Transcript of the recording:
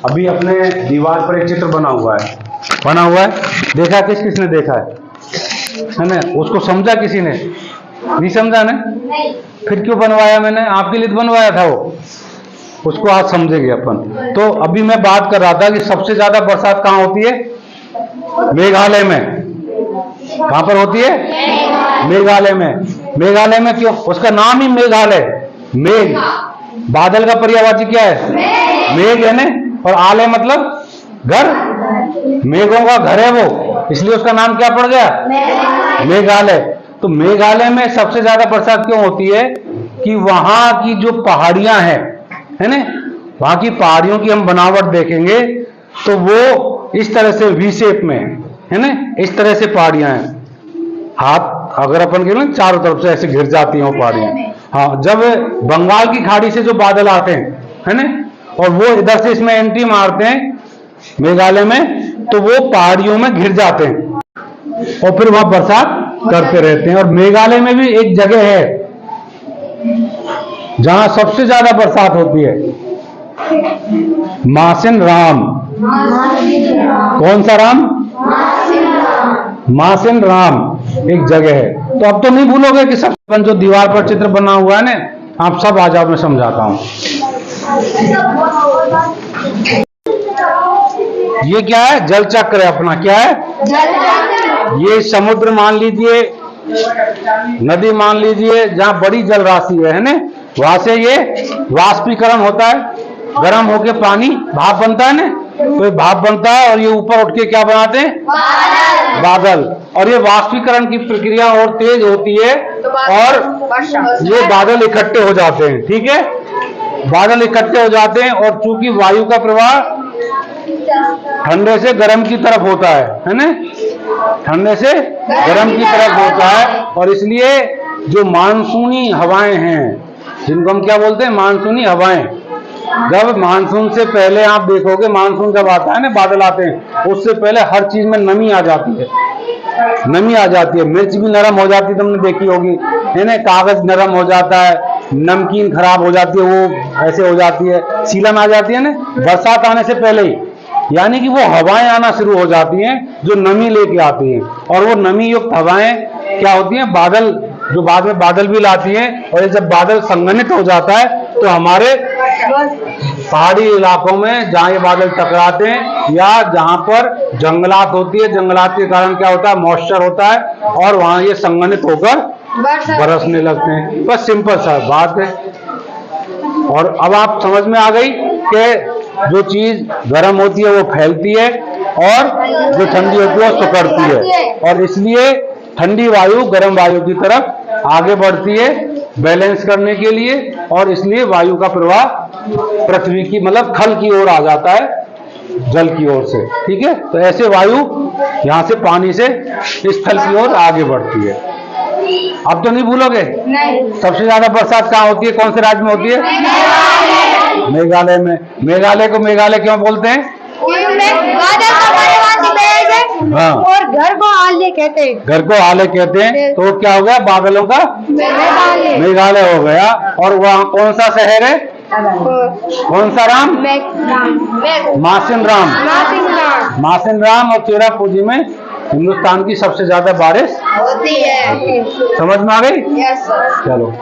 अभी अपने दीवार पर एक चित्र बना हुआ है, देखा किस किसने देखा है ना? उसको समझा किसी ने? नहीं समझा ना? फिर क्यों बनवाया मैंने? आपके लिए तो बनवाया था वो, उसको आज समझेंगे अपन। तो अभी मैं बात कर रहा था कि सबसे ज्यादा बरसात कहाँ होती है? मेघालय में। कहां पर होती है? मेघालय में। मेघालय में क्यों? उसका नाम ही मेघालय, मेघ, बादल का पर्यायवाची क्या है? मेघ है ना? और आलय मतलब घर, मेघों का घर है वो, इसलिए उसका नाम क्या पड़ गया? मेघालय। तो मेघालय में सबसे ज्यादा बरसात क्यों होती है? कि वहां की जो पहाड़ियां हैं, है ना, वहां की पहाड़ियों की हम बनावट देखेंगे तो वो इस तरह से वी शेप में है ना, इस तरह से पहाड़ियां हैं। हाथ अगर अपन के ना चारों तरफ से ऐसे घिर जाती हैं वो पहाड़ियां। हाँ, जब बंगाल की खाड़ी से जो बादल आते हैं, है ना, और वो इधर से इसमें एंट्री मारते हैं मेघालय में, तो वो पहाड़ियों में घिर जाते हैं और फिर वहां बरसात करते रहते हैं। और मेघालय में भी एक जगह है जहां सबसे ज्यादा बरसात होती है, मासिन राम। कौन सा राम? मासिन राम एक जगह है। तो अब तो नहीं भूलोगे कि सब जो दीवार पर चित्र बना हुआ है ना, आप सब आ जाओ, मैं समझाता हूं। ये क्या है? जल चक्र है अपना। क्या है? जल चक्र। ये समुद्र मान लीजिए, नदी मान लीजिए, जहां बड़ी जल राशि है ना, वहां से ये वाष्पीकरण होता है, गर्म होके पानी भाप बनता है ना, तो ये भाप बनता है और ये ऊपर उठ के क्या बनाते हैं? बादल। और ये वाष्पीकरण की प्रक्रिया और तेज होती है और ये बादल इकट्ठे हो जाते हैं। ठीक है, बादल इकट्ठे हो जाते हैं और चूंकि वायु का प्रवाह ठंडे से गर्म की तरफ होता है ना, ठंडे से गर्म की तरफ होता है, और इसलिए जो मानसूनी हवाएं हैं, जिनको हम क्या बोलते हैं? मानसूनी हवाएं। जब मानसून से पहले आप देखोगे, मानसून जब आता है ना, बादल आते हैं, उससे पहले हर चीज में नमी आ जाती है, नमी आ जाती है। मिर्च भी नरम हो जाती है, तुमने देखी होगी, है ना, कागज नरम हो जाता है, नमकीन खराब हो जाती है, वो ऐसे हो जाती है, सीलन आ जाती है ना, बरसात आने से पहले ही। यानी कि वो हवाएं आना शुरू हो जाती हैं जो नमी लेके आती हैं, और वो नमी युक्त हवाएं क्या होती हैं? बादल, जो बाद में बादल भी लाती हैं। और ये जब बादल संघनित हो जाता है तो हमारे पहाड़ी इलाकों में जहां ये बादल टकराते हैं या जहां पर जंगलात होती है, जंगलात के कारण क्या होता है? मॉइस्चर होता है और वहां ये संघनित होकर बरसने लगते हैं। बस सिंपल सा बात है। और अब आप समझ में आ गई कि जो चीज गर्म होती है वो फैलती है और जो ठंडी होती है वो सिकुड़ती है, और इसलिए ठंडी वायु गर्म वायु की तरफ आगे बढ़ती है बैलेंस करने के लिए, और इसलिए वायु का प्रवाह पृथ्वी की मतलब थल की ओर आ जाता है, जल की ओर से। ठीक है, तो ऐसे वायु यहां से पानी से इस थल की ओर आगे बढ़ती है। अब तो नहीं भूलोगे? नहीं। सबसे ज्यादा बरसात कहाँ होती है? कौन से राज्य में होती है? मेघालय में। मेघालय को मेघालय क्यों बोलते हैं? हाँ, और घर को आले कहते हैं। घर को आले कहते हैं। तो क्या हो गया? बादलों का मेघालय हो गया। और वहाँ कौन सा शहर है? कौन सा राम? मासिन राम। मासिन राम और चेरापूंजी में हिंदुस्तान की सबसे ज्यादा बारिश होती है। समझ में आ गई? Yes sir. चलो।